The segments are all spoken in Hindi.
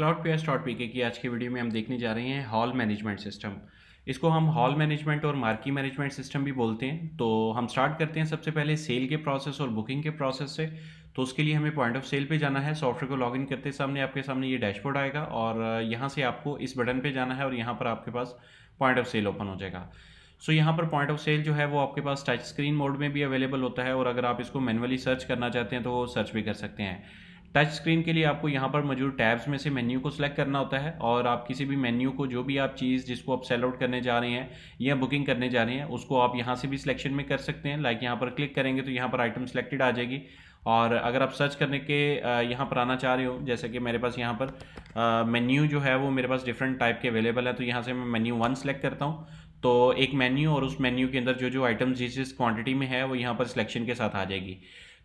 क्लाउडपेयर्स.pk की आज की वीडियो में हम देखने जा रहे हैं हॉल मैनेजमेंट सिस्टम। इसको हम हॉल मैनेजमेंट और मार्की मैनेजमेंट सिस्टम भी बोलते हैं। तो हम स्टार्ट करते हैं सबसे पहले सेल के प्रोसेस और बुकिंग के प्रोसेस से। तो उसके लिए हमें पॉइंट ऑफ सेल पे जाना है। सॉफ्टवेयर को लॉगिन करते सामने आपके सामने ये डैशबोर्ड आएगा और यहाँ से आपको इस बटन पे जाना है और यहाँ पर आपके पास पॉइंट ऑफ सेल ओपन हो जाएगा। सो यहाँ पर पॉइंट ऑफ सेल जो है वो आपके पास टच स्क्रीन मोड में भी अवेलेबल होता है और अगर आप इसको मैनुअली सर्च करना चाहते हैं तो वो सर्च भी कर सकते हैं। टच स्क्रीन के लिए आपको यहाँ पर मौजूद टैब्स में से मेन्यू को सिलेक्ट करना होता है और आप किसी भी मेन्यू को जो भी आप चीज़ जिसको आप सेल आउट करने जा रहे हैं या बुकिंग करने जा रहे हैं उसको आप यहाँ से भी सिलेक्शन में कर सकते हैं। लाइक यहाँ पर क्लिक करेंगे तो यहाँ पर आइटम सेलेक्टेड आ जाएगी और अगर आप सर्च करने के यहाँ पर आना चाह रहे हो, जैसे कि मेरे पास यहाँ पर मेन्यू जो है वो मेरे पास डिफरेंट टाइप के अवेलेबल है, तो यहाँ से मैं मेन्यू 1 सेलेक्ट करता हूँ। तो एक मेन्यू और उस मेन्यू के अंदर जो जो आइटम्स जिस क्वांटिटी में है वो यहाँ पर सिलेक्शन के साथ आ जाएगी।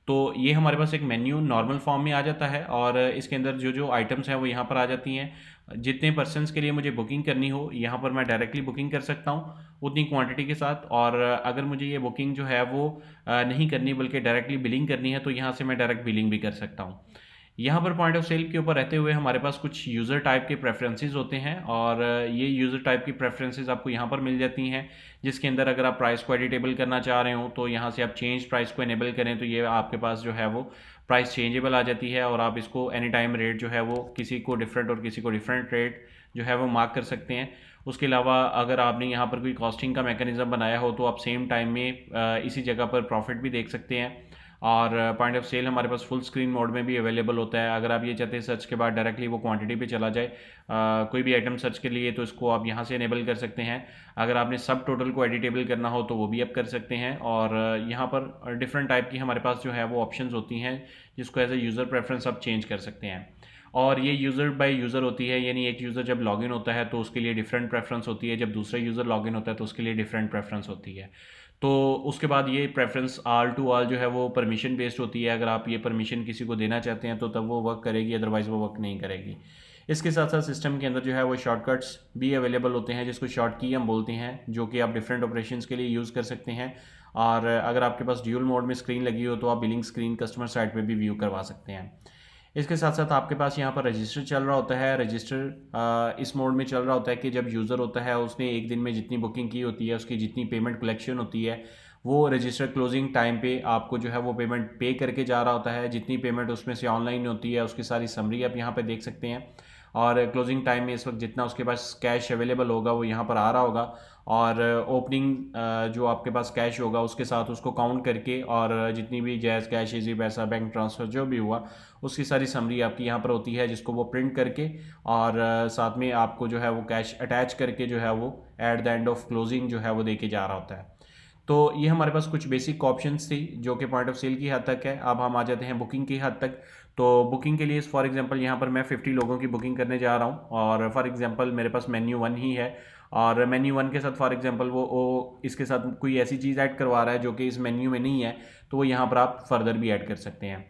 तो ये हमारे पास एक मेन्यू नॉर्मल फॉर्म में आ जाता है और इसके अंदर जो जो आइटम्स हैं वो यहाँ पर आ जाती हैं। जितने पर्सनस के लिए मुझे बुकिंग करनी हो यहाँ पर मैं डायरेक्टली बुकिंग कर सकता हूँ उतनी क्वांटिटी के साथ। और अगर मुझे ये बुकिंग जो है वो नहीं करनी बल्कि डायरेक्टली बिलिंग करनी है तो यहाँ से मैं डायरेक्ट बिलिंग भी कर सकता हूँ। यहाँ पर पॉइंट ऑफ सेल के ऊपर रहते हुए हमारे पास कुछ यूज़र टाइप के प्रेफरेंसेस होते हैं और ये यूज़र टाइप की प्रेफरेंसेस आपको यहाँ पर मिल जाती हैं, जिसके अंदर अगर आप प्राइस को एडिटेबल करना चाह रहे हो तो यहाँ से आप चेंज प्राइस को इनेबल करें तो ये आपके पास जो है वो प्राइस चेंजेबल आ जाती है और आप इसको एनी टाइम रेट जो है वो किसी को डिफरेंट और किसी को डिफरेंट रेट जो है वो मार्क कर सकते हैं। उसके अलावा अगर आपने यहाँ पर कोई कॉस्टिंग का मैकेनिज्म बनाया हो तो आप सेम टाइम में इसी जगह पर प्रॉफिट भी देख सकते हैं। और पॉइंट ऑफ सेल हमारे पास फुल स्क्रीन मोड में भी अवेलेबल होता है। अगर आप ये चाहते हैं सर्च के बाद डायरेक्टली वो क्वांटिटी पे चला जाए कोई भी आइटम सर्च के लिए तो इसको आप यहाँ से इनेबल कर सकते हैं। अगर आपने सब टोटल को एडिटेबल करना हो तो वो भी आप कर सकते हैं। और यहाँ पर डिफरेंट टाइप की हमारे पास जो है वो ऑप्शंस होती हैं जिसको एज ए यूज़र प्रेफरेंस आप चेंज कर सकते हैं। और ये यूज़र बाय यूज़र होती है, यानी एक यूज़र जब लॉगिन होता है तो उसके लिए डिफरेंट प्रेफरेंस होती है, जब दूसरा यूज़र लॉगिन होता है तो उसके लिए डिफरेंट प्रेफरेंस होती है। तो उसके बाद ये प्रेफरेंस ऑल टू ऑल जो है वो परमिशन बेस्ड होती है। अगर आप ये परमिशन किसी को देना चाहते हैं तो तब वो वर्क करेगी, अदरवाइज़ वो वर्क नहीं करेगी। इसके साथ साथ सिस्टम के अंदर जो है वो शॉर्टकट्स भी अवेलेबल होते हैं जिसको शॉर्ट की हम बोलते हैं, जो कि आप डिफरेंट ऑपरेशंस के लिए यूज़ कर सकते हैं। और अगर आपके पास ड्यूल मोड में स्क्रीन लगी हो तो आप बिलिंग स्क्रीन कस्टमर साइड पे भी व्यू करवा सकते हैं। इसके साथ साथ आपके पास यहाँ पर रजिस्टर चल रहा होता है। रजिस्टर इस मोड में चल रहा होता है कि जब यूज़र होता है उसने एक दिन में जितनी बुकिंग की होती है उसकी जितनी पेमेंट कलेक्शन होती है वो रजिस्टर क्लोजिंग टाइम पे आपको जो है वो पेमेंट पे करके जा रहा होता है। जितनी पेमेंट उसमें से ऑनलाइन होती है उसकी सारी समरी आप यहाँ पे देख सकते हैं। और क्लोजिंग टाइम में इस वक्त जितना उसके पास कैश अवेलेबल होगा वो यहाँ पर आ रहा होगा और ओपनिंग जो आपके पास कैश होगा उसके साथ उसको काउंट करके और जितनी भी जैज़ कैश इजी पैसा बैंक ट्रांसफ़र जो भी हुआ उसकी सारी समरी आपकी यहाँ पर होती है, जिसको वो प्रिंट करके और साथ में आपको जो है वो कैश अटैच करके जो है वो at the end of closing जो है वो दे के जा रहा होता है। तो ये हमारे पास कुछ बेसिक ऑप्शंस थी जो कि पॉइंट ऑफ सेल की हद तक है। अब हम आ जाते हैं बुकिंग की हद तक। तो बुकिंग के लिए फॉर एग्जांपल यहाँ पर मैं 50 लोगों की बुकिंग करने जा रहा हूँ और फॉर एग्जांपल मेरे पास मेन्यू 1 ही है और मेन्यू 1 के साथ फॉर एग्जांपल वो इसके साथ कोई ऐसी चीज़ ऐड करवा रहा है जो कि इस मेन्यू में नहीं है, तो वो यहाँ पर आप फर्दर भी ऐड कर सकते हैं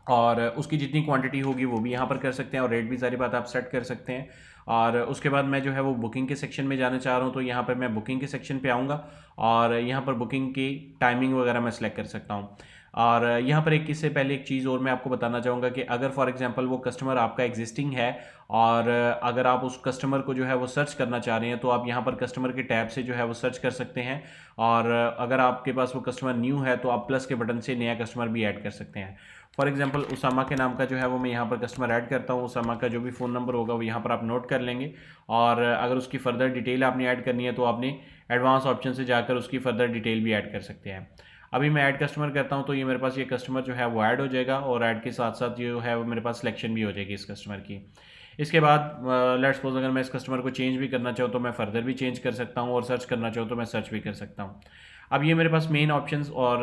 और उसकी जितनी क्वांटिटी होगी वो भी यहाँ पर कर सकते हैं और रेट भी सारी बात आप सेट कर सकते हैं। और उसके बाद मैं जो है वो बुकिंग के सेक्शन में जाना चाह रहा हूँ तो यहाँ पर मैं बुकिंग के सेक्शन पे आऊँगा और यहाँ पर बुकिंग की टाइमिंग वगैरह मैं सेलेक्ट कर सकता हूँ। और यहाँ पर एक इससे पहले एक चीज़ और मैं आपको बताना चाहूँगा कि अगर फॉर एग्जांपल वो कस्टमर आपका एग्जिस्टिंग है और अगर आप उस कस्टमर को जो है वो सर्च करना चाह रहे हैं तो आप यहाँ पर कस्टमर के टैब से जो है वो सर्च कर सकते हैं। और अगर आपके पास वो कस्टमर न्यू है तो आप प्लस के बटन से नया कस्टमर भी ऐड कर सकते हैं। फॉर एग्जांपल उसामा के नाम का जो है वो मैं यहाँ पर कस्टमर ऐड करता हूँ। उसामा का जो भी फ़ोन नंबर होगा वो यहाँ पर आप नोट कर लेंगे और अगर उसकी फ़र्दर डिटेल आपने ऐड करनी है तो आपने एडवांस ऑप्शन से जाकर उसकी फ़र्दर डिटेल भी ऐड कर सकते हैं। अभी मैं ऐड कस्टमर करता हूँ तो ये मेरे पास ये कस्टमर जो है वो ऐड हो जाएगा और ऐड के साथ साथ जो है वो मेरे पास सिलेक्शन भी हो जाएगी इस कस्टमर की। इसके बाद लेट्स सपोज अगर मैं इस कस्टमर को चेंज भी करना चाहूँ तो मैं फर्दर भी चेंज कर सकता हूँ और सर्च करना चाहूँ तो मैं सर्च भी कर सकता हूँ। अब ये मेरे पास मेन ऑप्शंस और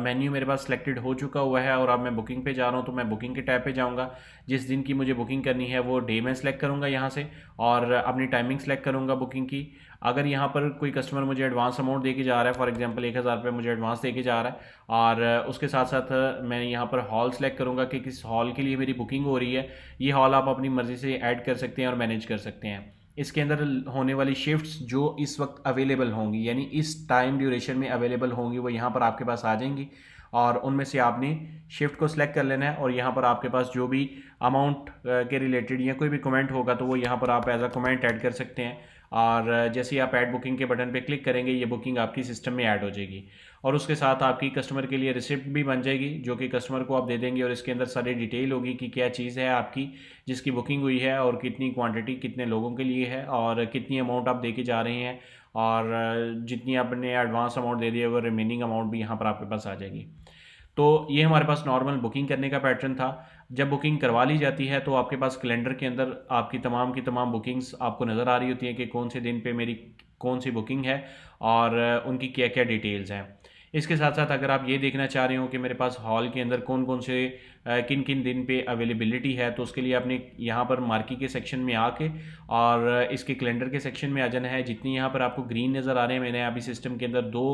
मेन्यू मेरे पास सिलेक्टेड हो चुका हुआ है और अब मैं बुकिंग पे जा रहा हूँ तो मैं बुकिंग के टैब पे जाऊँगा। जिस दिन की मुझे बुकिंग करनी है वो डे मैं सिलेक्ट करूँगा यहाँ से और अपनी टाइमिंग सेलेक्ट करूँगा बुकिंग की। अगर यहाँ पर कोई कस्टमर मुझे एडवांस अमाउंट दे के जा रहा है, फॉर एग्जांपल 1000 रुपये मुझे एडवांस दे के जा रहा है और उसके साथ साथ मैं यहाँ पर हॉल सेलेक्ट करूँगा कि किस हॉल के लिए मेरी बुकिंग हो रही है। ये हॉल आप अपनी मर्ज़ी से ऐड कर सकते हैं और मैनेज कर सकते हैं। इसके अंदर होने वाली शिफ्ट्स जो इस वक्त अवेलेबल होंगी यानी इस टाइम ड्यूरेशन में अवेलेबल होंगी वो यहाँ पर आपके पास आ जाएंगी और उनमें से आपने शिफ्ट को सिलेक्ट कर लेना है और यहाँ पर आपके पास जो भी अमाउंट के रिलेटेड या कोई भी कमेंट होगा तो वो यहाँ पर आप एज अ कमेंट ऐड कर सकते हैं। और जैसे ही आप ऐड बुकिंग के बटन पे क्लिक करेंगे ये बुकिंग आपकी सिस्टम में ऐड हो जाएगी और उसके साथ आपकी कस्टमर के लिए रिसिप्ट भी बन जाएगी जो कि कस्टमर को आप दे देंगे और इसके अंदर सारी डिटेल होगी कि क्या चीज़ है आपकी जिसकी बुकिंग हुई है और कितनी क्वांटिटी कितने लोगों के लिए है और कितनी अमाउंट आप दे के जा रहे हैं और जितनी आपने एडवांस अमाउंट दे दिया वो रिमेनिंग अमाउंट भी यहाँ पर आपके पास आ जाएगी। तो ये हमारे पास नॉर्मल बुकिंग करने का पैटर्न था। जब बुकिंग करवा ली जाती है तो आपके पास कैलेंडर के अंदर आपकी तमाम की तमाम बुकिंग्स आपको नज़र आ रही होती हैं कि कौन से दिन पे मेरी कौन सी बुकिंग है और उनकी क्या क्या डिटेल्स हैं। इसके साथ साथ अगर आप ये देखना चाह रहे हो कि मेरे पास हॉल के अंदर कौन कौन से किन किन दिन पे अवेलेबिलिटी है तो उसके लिए आपने यहाँ पर मार्की के सेक्शन में आके और इसके कैलेंडर के सेक्शन में आ जाना है। जितनी यहाँ पर आपको ग्रीन नज़र आ रहे हैं मैंने अभी सिस्टम के अंदर दो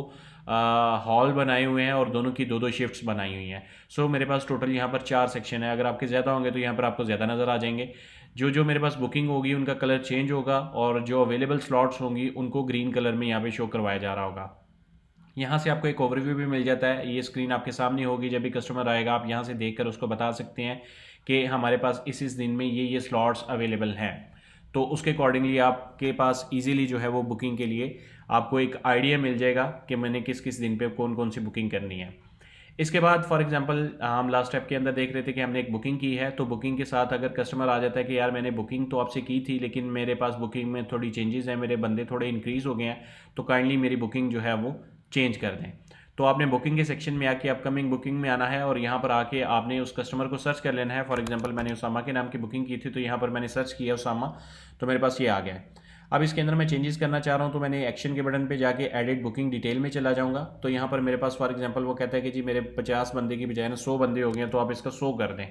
हॉल बनाए हुए हैं और दोनों की दो दो शिफ्ट्स बनाई हुई हैं। सो मेरे पास टोटल यहाँ पर 4 सेक्शन है। अगर आपके ज़्यादा होंगे तो यहाँ पर आपको ज़्यादा नज़र आ जाएंगे। जो जो मेरे पास बुकिंग होगी उनका कलर चेंज होगा और जो अवेलेबल स्लॉट्स होंगी उनको ग्रीन कलर में यहाँ पे शो करवाया जा रहा होगा। यहाँ से आपको एक ओवरव्यू भी मिल जाता है। ये स्क्रीन आपके सामने होगी, जब भी कस्टमर आएगा आप यहाँ से देखकर उसको बता सकते हैं कि हमारे पास इस दिन में ये स्लॉट्स अवेलेबल हैं। तो उसके अकॉर्डिंगली आपके पास इजीली जो है वो बुकिंग के लिए आपको एक आइडिया मिल जाएगा कि मैंने किस किस दिन पे कौन कौन सी बुकिंग करनी है। इसके बाद फॉर एग्जांपल हम लास्ट स्टेप के अंदर देख रहे थे कि हमने एक बुकिंग की है तो बुकिंग के साथ अगर कस्टमर आ जाता है कि यार मैंने बुकिंग तो आपसे की थी लेकिन मेरे पास बुकिंग में थोड़ी चेंजेस हैं, मेरे बंदे थोड़े इंक्रीज़ हो गए हैं तो काइंडली मेरी बुकिंग जो है वो चेंज कर दें। तो आपने बुकिंग के सेक्शन में आके अपकमिंग बुकिंग में आना है और यहाँ पर आके आपने उस कस्टमर को सर्च कर लेना है। फॉर एग्जांपल मैंने उसामा के नाम की बुकिंग की थी तो यहाँ पर मैंने सर्च किया उसामा तो मेरे पास ये आ गया है। अब इसके अंदर मैं चेंजेस करना चाह रहा हूँ तो मैंने एक्शन के बटन पे जाके एडिट बुकिंग डिटेल में चला जाऊँगा। तो यहाँ पर मेरे पास फॉर एग्जांपल वो कहता है कि जी मेरे 50 बंदे की बजाय ना 100 बंदे हो गए तो आप इसका 100 कर दें।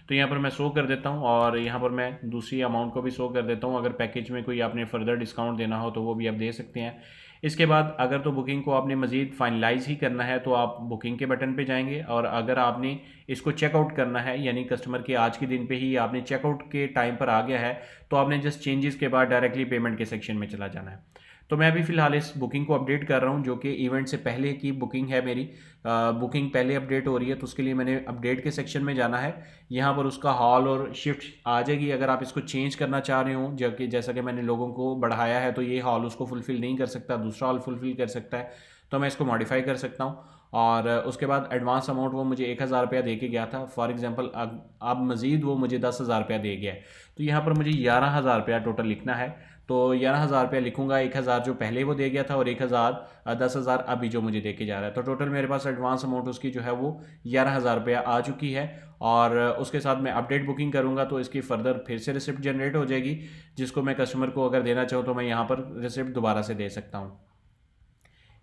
तो यहाँ पर मैं 100 कर देता हूँ और यहाँ पर मैं दूसरी अमाउंट को भी 100 कर देता हूँ। अगर पैकेज में कोई आपने फर्दर डिस्काउंट देना हो तो वो भी आप दे सकते हैं। इसके बाद अगर तो बुकिंग को आपने मज़ीद फाइनलाइज ही करना है तो आप बुकिंग के बटन पे जाएंगे और अगर आपने इसको चेकआउट करना है यानी कस्टमर के आज के दिन पे ही आपने चेकआउट के टाइम पर आ गया है तो आपने जस्ट चेंजेस के बाद डायरेक्टली पेमेंट के सेक्शन में चला जाना है। तो मैं अभी फ़िलहाल इस बुकिंग को अपडेट कर रहा हूँ जो कि इवेंट से पहले की बुकिंग है मेरी। बुकिंग पहले अपडेट हो रही है तो उसके लिए मैंने अपडेट के सेक्शन में जाना है। यहाँ पर उसका हॉल और शिफ्ट आ जाएगी। अगर आप इसको चेंज करना चाह रहे हो जबकि जैसा कि मैंने लोगों को बढ़ाया है तो ये हॉल उसको फुलफ़िल नहीं कर सकता, दूसरा हॉल फुलफ़िल कर सकता है तो मैं इसको मॉडिफाई कर सकता हूँ। और उसके बाद एडवांस अमाउंट वो मुझे 1000 रुपया दे के गया था। फॉर एग्जांपल अब मज़ीद वो मुझे 10,000 रुपया दे गया है तो यहाँ पर मुझे 11,000 रुपया टोटल लिखना है। तो 11,000 रुपया लिखूंगा, 1,000 जो पहले वो दे गया था और 1,000 10,000 अभी जो मुझे दे के जा रहा है। तो टोटल मेरे पास एडवांस अमाउंट उसकी जो है वो 11,000 रुपया आ चुकी है। और उसके साथ मैं अपडेट बुकिंग करूंगा तो इसकी फर्दर फिर से रिसिप्ट जनरेट हो जाएगी जिसको मैं कस्टमर को अगर देना चाहूँ तो मैं यहाँ पर रिसिप्ट दोबारा से दे सकता हूँ।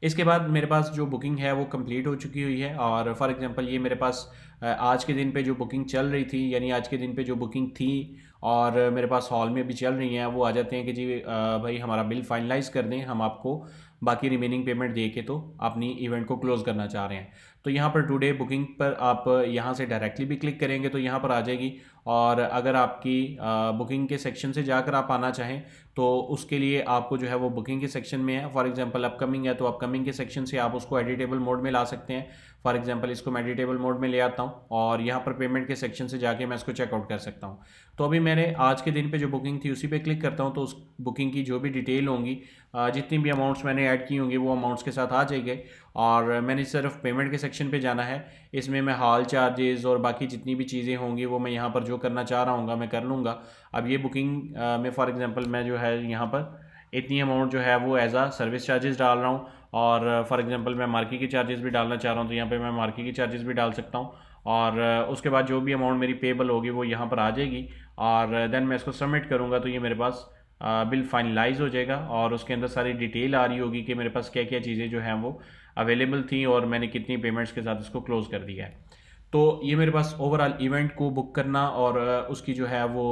इसके बाद मेरे पास जो बुकिंग है वो कंप्लीट हो चुकी हुई है और फॉर एग्जांपल ये मेरे पास आज के दिन पे जो बुकिंग चल रही थी यानी आज के दिन पे जो बुकिंग थी और मेरे पास हॉल में भी चल रही हैं वो आ जाते हैं कि जी भाई हमारा बिल फाइनलाइज कर दें, हम आपको बाकी रिमेनिंग पेमेंट दे के तो अपनी इवेंट को क्लोज़ करना चाह रहे हैं। तो यहाँ पर टुडे बुकिंग पर आप यहाँ से डायरेक्टली भी क्लिक करेंगे तो यहाँ पर आ जाएगी। और अगर आपकी बुकिंग के सेक्शन से जाकर आप आना चाहें तो उसके लिए आपको जो है वो बुकिंग के सेक्शन में है। फॉर एग्जांपल अपकमिंग है तो अपकमिंग के सेक्शन से आप उसको एडिटेबल मोड में ला सकते हैं। फॉर एग्जांपल इसको मैं एडिटेबल मोड में ले आता हूँ और यहाँ पर पेमेंट के सेक्शन से जाके मैं इसको चेकआउट कर सकता हूँ। तो अभी मैंने आज के दिन पे जो बुकिंग थी उसी पे क्लिक करता हूँ तो उस बुकिंग की जो भी डिटेल होंगी जितनी भी अमाउंट्स मैंने ऐड की होंगी वो अमाउंट्स के साथ आ जाएंगे। और मैंने सिर्फ पेमेंट के सेक्शन पे जाना है। इसमें मैं हॉल चार्जेस और बाकी जितनी भी चीज़ें होंगी वो मैं यहाँ पर जो करना चाह रहा हूँ मैं कर लूँगा। अब ये बुकिंग में फॉर एग्जांपल मैं जो है यहाँ पर इतनी अमाउंट जो है वो एज आ सर्विस चार्जेस डाल रहा हूँ और फॉर एग्जांपल मैं मार्की की चार्जेस भी डालना चाह रहा हूँ तो यहाँ पे मैं मार्की की चार्जेस भी डाल सकता हूँ। और उसके बाद जो भी अमाउंट मेरी पेबल होगी वो यहाँ पर आ जाएगी और देन मैं इसको सबमिट करूँगा तो ये मेरे पास बिल फाइनलाइज हो जाएगा और उसके अंदर सारी डिटेल आ रही होगी कि मेरे पास क्या क्या चीज़ें जो हैं वो अवेलेबल थी और मैंने कितनी पेमेंट्स के साथ इसको क्लोज़ कर दिया है। तो ये मेरे पास ओवरऑल इवेंट को बुक करना और उसकी जो है वो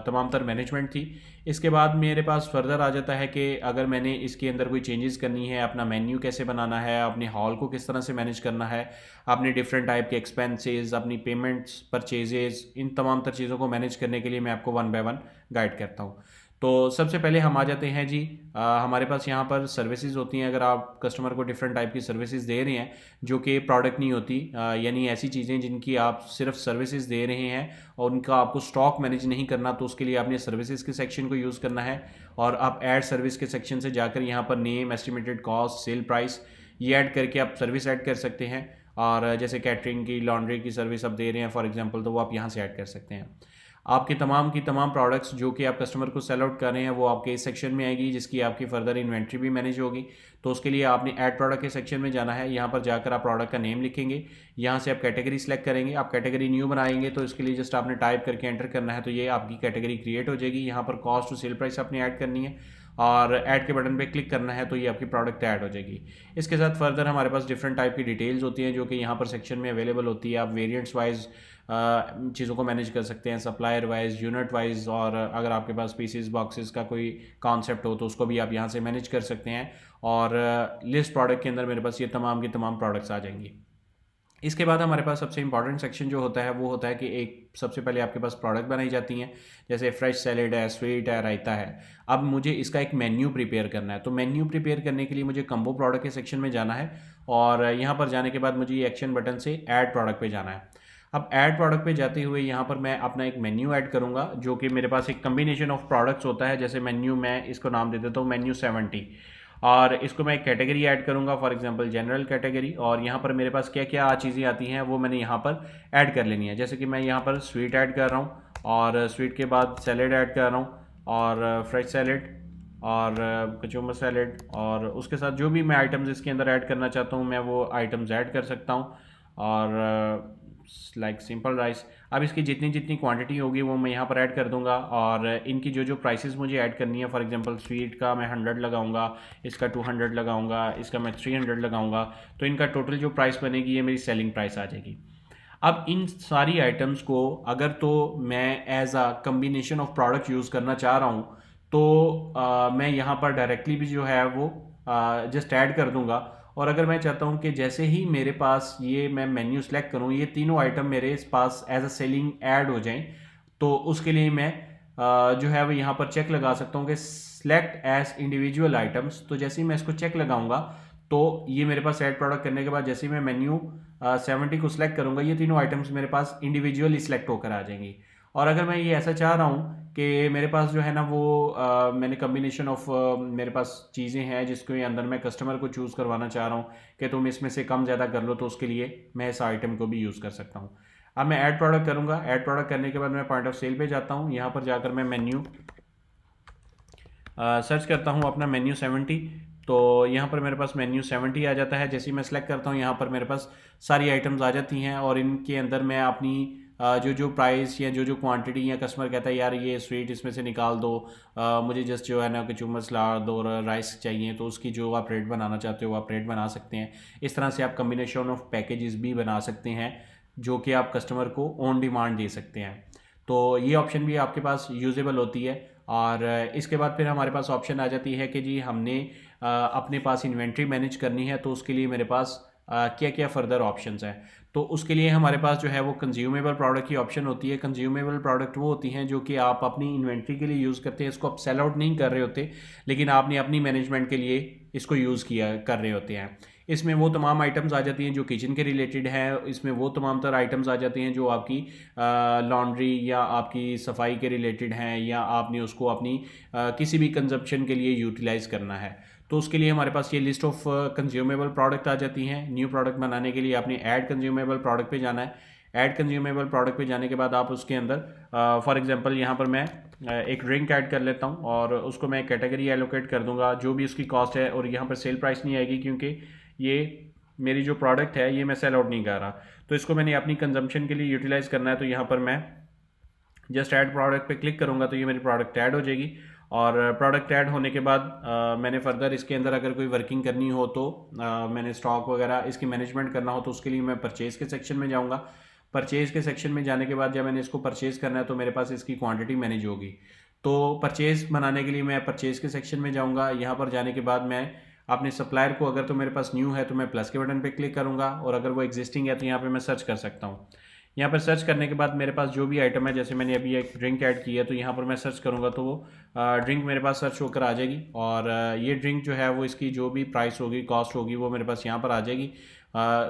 तमाम तर मैनेजमेंट थी। इसके बाद मेरे पास फर्दर आ जाता है कि अगर मैंने इसके अंदर कोई चेंजेस करनी है, अपना मेन्यू कैसे बनाना है, अपने हॉल को किस तरह से मैनेज करना है, अपने डिफरेंट टाइप के एक्सपेंसेस, अपनी पेमेंट्स, परचेजेस, इन तमाम तर चीज़ों को मैनेज करने के लिए मैं आपको वन बाय वन गाइड करता हूँ। तो सबसे पहले हम आ जाते हैं जी, हमारे पास यहाँ पर सर्विसेज होती हैं। अगर आप कस्टमर को डिफरेंट टाइप की सर्विसेज दे रहे हैं जो कि प्रोडक्ट नहीं होती, यानी ऐसी चीज़ें जिनकी आप सिर्फ सर्विसेज दे रहे हैं और उनका आपको स्टॉक मैनेज नहीं करना, तो उसके लिए आपने सर्विसेज के सेक्शन को यूज़ करना है। और आप ऐड सर्विस के सेक्शन से जाकर यहाँ पर name, estimated cost, sale price, ये ऐड करके आप सर्विस ऐड कर सकते हैं। और जैसे कैटरिंग की, लॉन्ड्री की सर्विस आप दे रहे हैं फॉर एग्जांपल, तो वो आप यहाँ से ऐड कर सकते हैं। आपके तमाम की तमाम प्रोडक्ट्स जो कि आप कस्टमर को सेल आउट कर रहे हैं वो आपके इस सेक्शन में आएगी, जिसकी आपकी फर्दर इन्वेंट्री भी मैनेज होगी। तो उसके लिए आपने ऐड प्रोडक्ट के सेक्शन में जाना है। यहाँ पर जाकर आप प्रोडक्ट का नेम लिखेंगे, यहाँ से आप कैटेगरी सेलेक्ट करेंगे। आप कैटेगरी न्यू बनाएंगे तो इसके लिए जस्ट आपने टाइप करके एंटर करना है, तो ये आपकी कैटेगरी क्रिएट हो जाएगी। यहाँ पर कॉस्ट और सेल प्राइस आपने ऐड करनी है और ऐड के बटन पे क्लिक करना है, तो ये आपकी प्रोडक्ट ऐड हो जाएगी। इसके साथ फर्दर हमारे पास डिफरेंट टाइप की डिटेल्स होती हैं जो कि यहाँ पर सेक्शन में अवेलेबल होती है। आप वेरिएंट्स वाइज चीज़ों को मैनेज कर सकते हैं, सप्लायर वाइज, यूनिट वाइज, और अगर आपके पास पीसीज बॉक्सेस का कोई कॉन्सेप्ट हो तो उसको भी आप यहाँ से मैनेज कर सकते हैं। और लिस्ट प्रोडक्ट के अंदर मेरे पास ये तमाम की तमाम प्रोडक्ट्स आ जाएंगी। इसके बाद हमारे पास सबसे इंपॉर्टेंट सेक्शन जो होता है वो होता है कि एक सबसे पहले आपके पास प्रोडक्ट बनाई जाती हैं, जैसे फ्रेश सैलेड है, स्वीट है, रायता है। अब मुझे इसका एक मेन्यू प्रिपेयर करना है, तो मेन्यू प्रिपेयर करने के लिए मुझे कंबो प्रोडक्ट के सेक्शन में जाना है और यहाँ पर जाने के बाद मुझे ये एक्शन बटन से ऐड प्रोडक्ट पे जाना है। अब ऐड प्रोडक्ट पे जाते हुए यहाँ पर मैं अपना एक मेन्यू ऐड करूँगा, जो कि मेरे पास एक कम्बिनेशन ऑफ प्रोडक्ट्स होता है। जैसे मेन्यू, मैं इसको नाम दे देता हूँ मेन्यू 70, और इसको मैं एक कैटेगरी ऐड करूंगा, फॉर एग्जांपल जनरल कैटेगरी। और यहाँ पर मेरे पास क्या क्या चीज़ें आती हैं वो मैंने यहाँ पर ऐड कर लेनी है। जैसे कि मैं यहाँ पर स्वीट ऐड कर रहा हूँ और स्वीट के बाद सैलेड ऐड कर रहा हूँ और फ्रेश सैलेड और कचूमर सैलेड, और उसके साथ जो भी मैं आइटम्स इसके अंदर ऐड करना चाहता हूँ मैं वो आइटम्स ऐड कर सकता हूँ। और लाइक सिंपल राइस, अब इसकी जितनी जितनी क्वांटिटी होगी वो मैं यहाँ पर ऐड कर दूंगा। और इनकी जो जो प्राइसेस मुझे ऐड करनी है, फॉर एग्जांपल स्वीट का मैं 100 लगाऊंगा, इसका 200 लगाऊंगा, इसका मैं 300 लगाऊंगा, तो इनका टोटल जो प्राइस बनेगी ये मेरी सेलिंग प्राइस आ जाएगी। अब इन सारी आइटम्स को अगर तो मैं as a combination of product use करना चाह रहा हूँ तो मैं यहाँ पर डायरेक्टली भी जो है वो जस्ट ऐड कर दूंगा। और अगर मैं चाहता हूँ कि जैसे ही मेरे पास ये मैं मेन्यू सेलेक्ट करूँ ये तीनों आइटम मेरे पास एज अ सेलिंग ऐड हो जाएं, तो उसके लिए मैं जो है वो यहाँ पर चेक लगा सकता हूँ कि सेलेक्ट एज इंडिविजुअल आइटम्स। तो जैसे ही मैं इसको चेक लगाऊंगा तो ये मेरे पास ऐड प्रोडक्ट करने के बाद जैसे ही मैं मेन्यू 70 को सिलेक्ट करूंगा ये तीनों आइटम्स मेरे पास इंडिविजुअली सिलेक्ट होकर आ जाएंगी। और अगर मैं ये ऐसा चाह रहा हूँ कि मेरे पास जो है ना वो मैंने कम्बिनेशन ऑफ मेरे पास चीज़ें हैं जिसके अंदर मैं कस्टमर को चूज़ करवाना चाह रहा हूँ कि तुम इसमें से कम ज़्यादा कर लो, तो उसके लिए मैं इस आइटम को भी यूज़ कर सकता हूँ। अब मैं ऐड प्रोडक्ट करूँगा, ऐड प्रोडक्ट करने के बाद मैं पॉइंट ऑफ सेल पे जाता हूँ। यहाँ पर जाकर मैं मेन्यू सर्च करता हूँ अपना मेन्यू 70, तो यहाँ पर मेरे पास मेन्यू 70 आ जाता है। जैसे ही मैं सेलेक्ट करता हूँ यहाँ पर मेरे पास सारी आइटम्स आ जाती हैं और इनके अंदर मैं अपनी जो जो प्राइस या जो जो क्वांटिटी या कस्टमर कहता है यार ये स्वीट इसमें से निकाल दो, मुझे जस्ट जो है ना कचूमर सलाद और राइस चाहिए, तो उसकी जो आप रेट बनाना चाहते हो आप रेट बना सकते हैं। इस तरह से आप कम्बिनेशन ऑफ पैकेजेस भी बना सकते हैं जो कि आप कस्टमर को ऑन डिमांड दे सकते हैं। तो ये ऑप्शन भी आपके पास यूजेबल होती है। और इसके बाद फिर हमारे पास ऑप्शन आ जाती है कि जी हमने अपने पास इन्वेंट्री मैनेज करनी है, तो उसके लिए मेरे पास क्या क्या फर्दर ऑप्शंस हैं। तो उसके लिए हमारे पास जो है वो कंज्यूमेबल प्रोडक्ट की ऑप्शन होती है। कंज्यूमेबल प्रोडक्ट वो होती हैं जो कि आप अपनी इन्वेंट्री के लिए यूज़ करते हैं, इसको आप सेल आउट नहीं कर रहे होते लेकिन आपने अपनी मैनेजमेंट के लिए इसको यूज़ किया कर रहे होते हैं। इसमें वो तमाम आइटम्स आ जाती हैं जो किचन के रिलेटेड है, इसमें वो तमाम तरह आइटम्स आ जाती हैं जो आपकी लॉन्ड्री या आपकी सफाई के रिलेटेड हैं या आपने उसको अपनी किसी भी कंजप्शन के लिए यूटिलाइज़ करना है। तो उसके लिए हमारे पास ये लिस्ट ऑफ कंज्यूमेबल प्रोडक्ट आ जाती हैं। न्यू प्रोडक्ट बनाने के लिए आपने ऐड कंज्यूमेबल प्रोडक्ट पे जाना है। ऐड कंज्यूमेबल प्रोडक्ट पे जाने के बाद आप उसके अंदर फॉर एग्जांपल यहाँ पर मैं एक ड्रिंक ऐड कर लेता हूँ और उसको मैं कैटेगरी एलोकेट कर दूंगा जो भी उसकी कॉस्ट है, और यहाँ पर सेल प्राइस नहीं आएगी क्योंकि ये मेरी जो प्रोडक्ट है ये मैं सेल आउट नहीं कर रहा, तो इसको मैंने अपनी कंजम्पशन के लिए यूटिलाइज़ करना है। तो यहाँ पर मैं जस्ट ऐड प्रोडक्ट पे क्लिक करूँगा तो ये मेरी प्रोडक्ट ऐड हो जाएगी। और प्रोडक्ट ऐड होने के बाद मैंने फर्दर इसके अंदर अगर कोई वर्किंग करनी हो तो मैंने स्टॉक वगैरह इसकी मैनेजमेंट करना हो तो उसके लिए मैं परचेज़ के सेक्शन में जाऊँगा। परचेज़ के सेक्शन में जाने के बाद जब मैंने इसको परचेज़ करना है तो मेरे पास इसकी क्वांटिटी मैनेज होगी। तो परचेज़ बनाने के लिए मैं परचेज़ के सेक्शन में जाऊँगा। यहाँ पर जाने के बाद मैं अपने सप्लायर को, अगर तो मेरे पास न्यू है तो मैं प्लस के बटन पे क्लिक करूँगा और अगर वो एग्जिस्टिंग है तो यहाँ पे मैं सर्च कर सकता हूँ। यहाँ पर सर्च करने के बाद मेरे पास जो भी आइटम है, जैसे मैंने अभी एक ड्रिंक ऐड की है तो यहाँ पर मैं सर्च करूँगा तो वो ड्रिंक मेरे पास सर्च होकर आ जाएगी, और ये ड्रिंक जो है वो इसकी जो भी प्राइस होगी, कॉस्ट होगी, वो मेरे पास यहाँ पर आ जाएगी।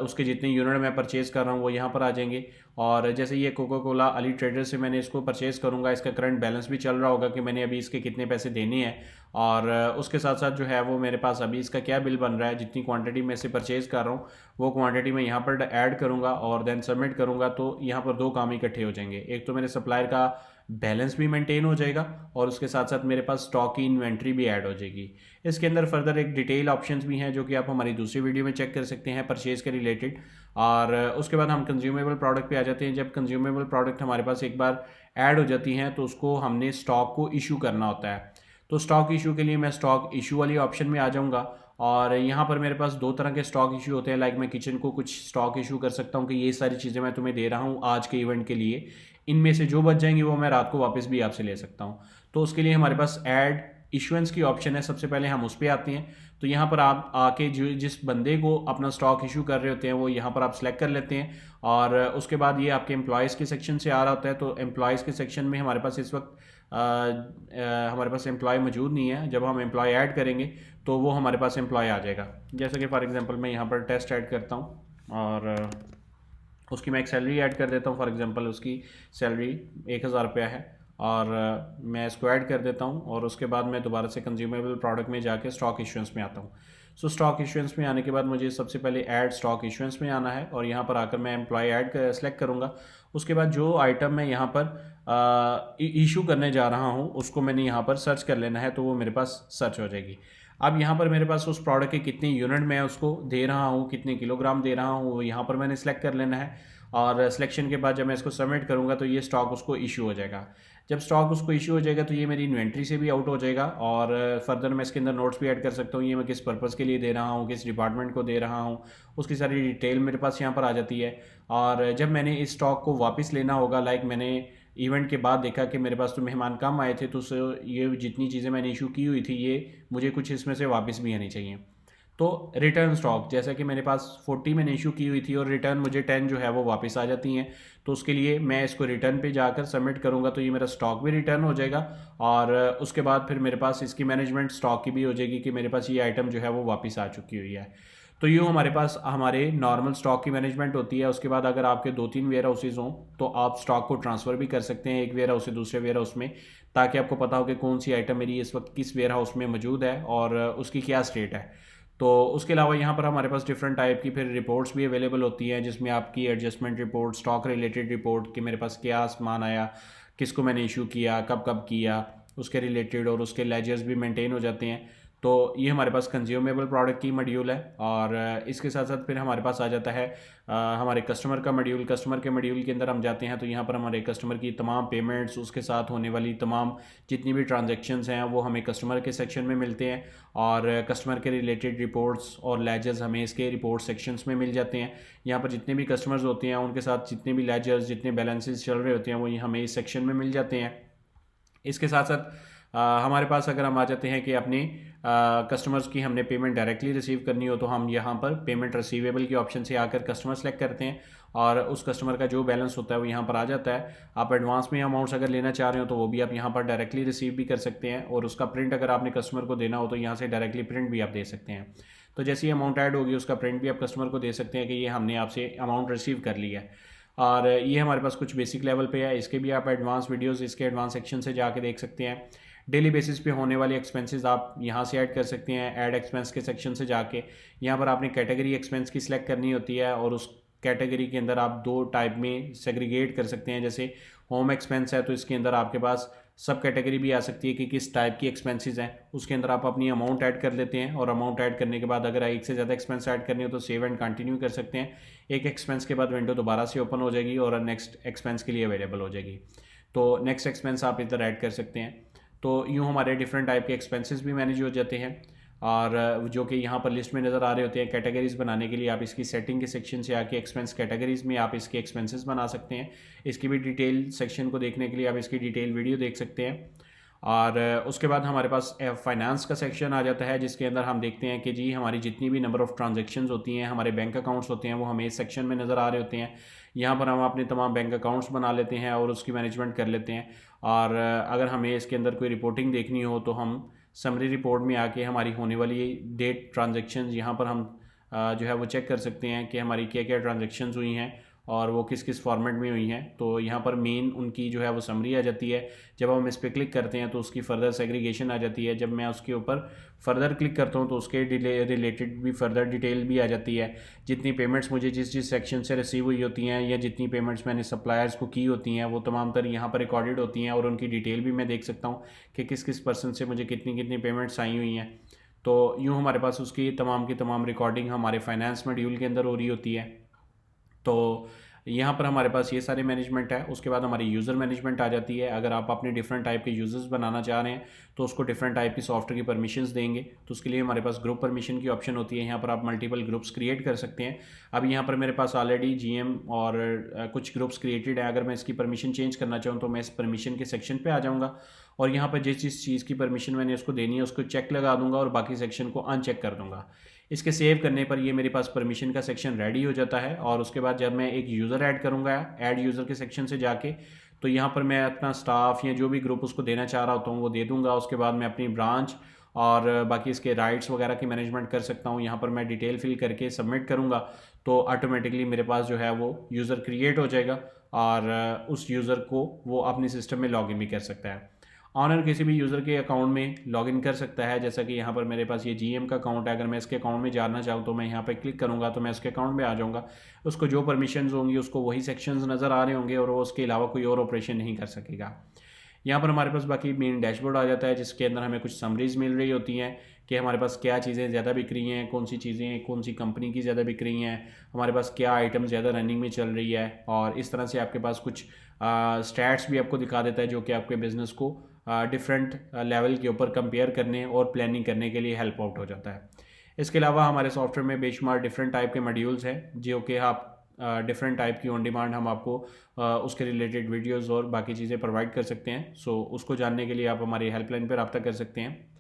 उसके जितने यूनिट मैं परचेज़ कर रहा हूँ वो यहाँ पर आ जाएंगे। और जैसे ये कोका कोला अली ट्रेडर से मैंने इसको परचेज़ करूँगा, इसका करंट बैलेंस भी चल रहा होगा कि मैंने अभी इसके कितने पैसे देने हैं, और उसके साथ साथ जो है वो मेरे पास अभी इसका क्या बिल बन रहा है, जितनी क्वांटिटी में इसे परचेज़ कर रहा हूँ वो क्वांटिटी मैं यहाँ पर ऐड करूँगा और देन सबमिट करूँगा। तो यहाँ पर दो काम इकट्ठे हो जाएंगे, एक तो मेरे सप्लायर का बैलेंस भी मेंटेन हो जाएगा और उसके साथ साथ मेरे पास स्टॉक की इन्वेंट्री भी ऐड हो जाएगी। इसके अंदर फर्दर एक डिटेल ऑप्शंस भी हैं जो कि आप हमारी दूसरी वीडियो में चेक कर सकते हैं परचेज़ के रिलेटेड। और उसके बाद हम कंज्यूमेबल प्रोडक्ट पे आ जाते हैं। जब कंज्यूमेबल प्रोडक्ट हमारे पास एक बार ऐड हो जाती हैं तो उसको हमने स्टॉक को इशू करना होता है। तो स्टॉक इशू के लिए मैं स्टॉक इशू वाली ऑप्शन में आ जाऊँगा, और यहाँ पर मेरे पास दो तरह के स्टॉक इशू होते हैं। लाइक मैं किचन को कुछ स्टॉक इशू कर सकता हूँ कि ये सारी चीज़ें मैं तुम्हें दे रहा हूँ आज के इवेंट के लिए, इनमें से जो बच जाएंगी वो मैं रात को वापस भी आपसे ले सकता हूँ। तो उसके लिए हमारे पास ऐड इशुएंस की ऑप्शन है, सबसे पहले हम उस पर आते हैं। तो यहाँ पर आप आके जो जिस बंदे को अपना स्टॉक इशू कर रहे होते हैं वो यहाँ पर आप सेलेक्ट कर लेते हैं, और उसके बाद ये आपके एम्प्लॉयज़ के सेक्शन से आ रहा होता है। तो एम्प्लॉयज़ के सेक्शन में हमारे पास इस वक्त हमारे पास एम्प्लॉय मौजूद नहीं है। जब हम एम्प्लॉय ऐड करेंगे तो वो हमारे पास एम्प्लॉय आ जाएगा। जैसे कि फॉर एग्जांपल मैं यहाँ पर टेस्ट ऐड करता हूँ और उसकी मैं एक सैलरी ऐड कर देता हूँ। फॉर एग्जांपल उसकी सैलरी 1000 रुपया है, और मैं इसको ऐड कर देता हूँ, और उसके बाद मैं दोबारा से कंज्यूमेबल प्रोडक्ट में जाके स्टॉक इशुएंस में आता हूँ। सो स्टॉक इशुएंस में आने के बाद मुझे सबसे पहले ऐड स्टॉक इशुएंस में आना है, और यहाँ पर आकर मैं एम्प्लॉय ऐड सेलेक्ट करूँगा। उसके बाद जो आइटम मैं यहाँ पर इशू करने जा रहा हूँ उसको मैंने यहाँ पर सर्च कर लेना है, तो वो मेरे पास सर्च हो जाएगी। अब यहाँ पर मेरे पास उस प्रोडक्ट के कितने यूनिट मैं उसको दे रहा हूँ, कितने किलोग्राम दे रहा हूँ, वो यहाँ पर मैंने सेलेक्ट कर लेना है। और सिलेक्शन के बाद जब मैं इसको सबमिट करूँगा तो ये स्टॉक उसको इशू हो जाएगा। जब स्टॉक उसको इशू हो जाएगा तो ये मेरी इन्वेंट्री से भी आउट हो जाएगा, और फर्दर मैं इसके अंदर नोट्स भी ऐड कर सकता हूँ, ये मैं किस पर्पज़ के लिए दे रहा हूँ, किस डिपार्टमेंट को दे रहा हूँ, उसकी सारी डिटेल मेरे पास यहाँ पर आ जाती है। और जब मैंने इस स्टॉक को वापस लेना होगा, लाइक मैंने इवेंट के बाद देखा कि मेरे पास तो मेहमान कम आए थे, तो ये जितनी चीज़ें मैंने इशू की हुई थी ये मुझे कुछ इसमें से वापस भी आनी चाहिए। तो रिटर्न स्टॉक जैसा कि मेरे पास 40 मैंने इशू की हुई थी और रिटर्न मुझे 10 जो है वो वापस आ जाती हैं, तो उसके लिए मैं इसको रिटर्न पे जाकर सबमिट करूंगा तो ये मेरा स्टॉक भी रिटर्न हो जाएगा। और उसके बाद फिर मेरे पास इसकी मैनेजमेंट स्टॉक की भी हो जाएगी कि मेरे पास ये आइटम जो है वो वापस आ चुकी हुई है। तो यूँ हमारे पास हमारे नॉर्मल स्टॉक की मैनेजमेंट होती है। उसके बाद अगर आपके 2-3 वेयर हाउसेज हों तो आप स्टॉक को ट्रांसफ़र भी कर सकते हैं एक वेयर हाउस से दूसरे वेयर हाउस में, ताकि आपको पता हो कि कौन सी आइटम मेरी इस वक्त किस वेयर हाउस में मौजूद है और उसकी क्या स्टेट है। तो उसके अलावा यहाँ पर हमारे पास डिफरेंट टाइप की फिर रिपोर्ट्स भी अवेलेबल होती हैं, जिसमें आपकी adjustment report, stock related report कि मेरे पास क्या सामान आया, किसको मैंने इशू किया, कब कब किया, उसके रिलेटेड, और उसके लेजर्स भी मेंटेन हो जाते हैं। तो ये हमारे पास कंज्यूमेबल प्रोडक्ट की मॉड्यूल है। और इसके साथ साथ फिर हमारे पास आ जाता है हमारे कस्टमर का मॉड्यूल। कस्टमर के मॉड्यूल के अंदर हम जाते हैं तो यहाँ पर हमारे कस्टमर की तमाम पेमेंट्स, उसके साथ होने वाली तमाम जितनी भी ट्रांजैक्शंस हैं वो हमें कस्टमर के सेक्शन में मिलते हैं, और कस्टमर के रिलेटेड रिपोर्ट्स और लेजर्स हमें इसके रिपोर्ट सेक्शंस में मिल जाते हैं। यहाँ पर जितने भी कस्टमर्स होते हैं उनके साथ जितने भी लेजर्स, जितने बैलेंसेस चल रहे होते हैं वो हमें इस सेक्शन में मिल जाते हैं। इसके साथ साथ हमारे पास अगर हम आ जाते हैं कि अपने कस्टमर्स की हमने पेमेंट डायरेक्टली रिसीव करनी हो तो हम यहाँ पर पेमेंट रिसीवेबल के ऑप्शन से आकर कस्टमर सेलेक्ट करते हैं, और उस कस्टमर का जो बैलेंस होता है वो यहाँ पर आ जाता है। आप एडवांस में अमाउंट्स अगर लेना चाह रहे हो तो वो भी आप यहाँ पर डायरेक्टली रिसीव भी कर सकते हैं, और उसका प्रिंट अगर आपने कस्टमर को देना हो तो यहाँ से डायरेक्टली प्रिंट भी आप दे सकते हैं। तो जैसे ही अमाउंट ऐड होगी उसका प्रिंट भी आप कस्टमर को दे सकते हैं कि ये हमने आपसे अमाउंट रिसीव कर लिया है। और ये हमारे पास कुछ बेसिक लेवल पे है, इसके भी आप एडवांस वीडियोस इसके एडवांस सेक्शन से जाके देख सकते हैं। डेली बेसिस पे होने वाले एक्सपेंसेस आप यहाँ से ऐड कर सकते हैं, ऐड एक्सपेंस के सेक्शन से जाके। यहाँ पर आपने कैटेगरी एक्सपेंस की सिलेक्ट करनी होती है, और उस कैटेगरी के अंदर आप दो टाइप में सेग्रीगेट कर सकते हैं। जैसे होम एक्सपेंस है तो इसके अंदर आपके पास सब कैटेगरी भी आ सकती है कि किस टाइप की एक्सपेंसेस हैं, उसके अंदर आप अपनी अमाउंट ऐड कर लेते हैं, और अमाउंट ऐड करने के बाद अगर एक से ज़्यादा एक्सपेंस ऐड करनी हो तो सेव एंड कंटिन्यू कर सकते हैं। एक एक्सपेंस के बाद विंडो दोबारा से ओपन हो जाएगी और नेक्स्ट एक्सपेंस के लिए अवेलेबल हो जाएगी, तो नेक्स्ट एक्सपेंस आप इधर ऐड कर सकते हैं। तो यूँ हमारे डिफरेंट टाइप के एक्सपेंसेस भी मैनेज हो जाते हैं, और जो कि यहाँ पर लिस्ट में नज़र आ रहे होते हैं। कैटेगरीज बनाने के लिए आप इसकी सेटिंग के सेक्शन से आके एक्सपेंस कैटेगरीज में आप इसके एक्सपेंसेस बना सकते हैं। इसकी भी डिटेल सेक्शन को देखने के लिए आप इसकी डिटेल वीडियो देख सकते हैं। और उसके बाद हमारे पास फाइनेंस का सेक्शन आ जाता है, जिसके अंदर हम देखते हैं कि जी हमारी जितनी भी नंबर ऑफ़ ट्रांजेक्शन्स होती हैं, हमारे बैंक अकाउंट्स होते हैं, वो हमें इस सेक्शन में नज़र आ रहे होते हैं। यहाँ पर हम अपने तमाम बैंक अकाउंट्स बना लेते हैं और उसकी मैनेजमेंट कर लेते हैं। और अगर हमें इसके अंदर कोई रिपोर्टिंग देखनी हो तो हम समरी रिपोर्ट में आके हमारी होने वाली डेट ट्रांजेक्शन्स यहाँ पर हम जो है वो चेक कर सकते हैं कि हमारी क्या क्या ट्रांजेक्शन्स हुई हैं और वो किस किस फॉर्मेट में हुई हैं। तो यहाँ पर मेन उनकी जो है वो समरी आ जाती है। जब हम इस पर क्लिक करते हैं तो उसकी फ़र्दर सेग्रीगेशन आ जाती है। जब मैं उसके ऊपर फर्दर क्लिक करता हूँ तो उसके रिलेटेड भी फर्दर डिटेल भी आ जाती है। जितनी पेमेंट्स मुझे जिस जिस सेक्शन से रिसीव हुई होती हैं या जितनी पेमेंट्स मैंने सप्लायर्स को की होती हैं वो तमाम तर यहाँ पर रिकॉर्डेड होती हैं और उनकी डिटेल भी मैं देख सकता हूँ कि किस किस पर्सन से मुझे कितनी कितनी पेमेंट्स आई हुई हैं। तो यूँ हमारे पास उसकी तमाम की तमाम रिकॉर्डिंग हमारे फाइनेंस मॉड्यूल के अंदर हो रही होती है। तो यहाँ पर हमारे पास ये सारे मैनेजमेंट है। उसके बाद हमारी यूज़र मैनेजमेंट आ जाती है। अगर आप अपने डिफरेंट टाइप के यूज़र्स बनाना चाह रहे हैं तो उसको डिफरेंट टाइप की सॉफ्टवेयर की परमिशंस देंगे, तो उसके लिए हमारे पास ग्रुप परमिशन की ऑप्शन होती है। यहाँ पर आप मल्टीपल ग्रुप्स क्रिएट कर सकते हैं। अब यहाँ पर मेरे पास ऑलरेडी जीएम और कुछ ग्रुप्स क्रिएटेड है। अगर मैं इसकी परमिशन चेंज करना चाहूँ तो मैं इस परमिशन के सेक्शन पर आ जाऊँगा और यहाँ पर जिस जिस चीज़ की परमिशन मैंने उसको देनी है उसको चेक लगा दूंगा और बाकी सेक्शन को अनचेक कर दूंगा। इसके सेव करने पर ये मेरे पास परमिशन का सेक्शन रेडी हो जाता है। और उसके बाद जब मैं एक यूज़र ऐड करूँगा ऐड यूज़र के सेक्शन से जाके, तो यहाँ पर मैं अपना स्टाफ या जो भी ग्रुप उसको देना चाह रहा होता हूँ वो दे दूँगा। उसके बाद मैं अपनी ब्रांच और बाकी इसके राइट्स वगैरह की मैनेजमेंट कर सकता हूँ। यहाँ पर मैं डिटेल फिल करके सबमिट करूँगा तो ऑटोमेटिकली मेरे पास जो है वो यूज़र क्रिएट हो जाएगा और उस यूज़र को वो अपने सिस्टम में लॉगिन भी कर सकता है। ऑनर किसी भी यूज़र के अकाउंट में लॉगिन कर सकता है। जैसा कि यहाँ पर मेरे पास ये जीएम का अकाउंट है। अगर मैं इसके अकाउंट में जाना चाहूँ तो मैं यहाँ पर क्लिक करूँगा तो मैं उसके अकाउंट में आ जाऊँगा। उसको जो परमिशंस होंगी उसको वही सेक्शंस नज़र आ रहे होंगे और वो उसके अलावा कोई और ऑपरेशन नहीं कर सकेगा। यहाँ पर हमारे पास बाकी मेन डैशबोर्ड आ जाता है जिसके अंदर हमें कुछ समरीज मिल रही होती हैं कि हमारे पास क्या चीज़ें ज़्यादा बिक रही हैं, कौन सी चीज़ें कौन सी कंपनी की ज़्यादा बिक रही हैं, हमारे पास क्या आइटम ज़्यादा रनिंग में चल रही है। और इस तरह से आपके पास कुछ स्टैट्स भी आपको दिखा देता है जो कि आपके बिज़नेस को डिफरेंट लेवल के ऊपर कंपेयर करने और प्लानिंग करने के लिए हेल्प आउट हो जाता है। इसके अलावा हमारे सॉफ्टवेयर में बेशुमार डिफरेंट टाइप के मॉड्यूल्स हैं जो कि आप डिफरेंट टाइप की ऑन डिमांड हम आपको उसके रिलेटेड वीडियोस और बाकी चीज़ें प्रोवाइड कर सकते हैं। सो उसको जानने के लिए आप हमारी हेल्पलाइन पर रब्ता कर सकते हैं।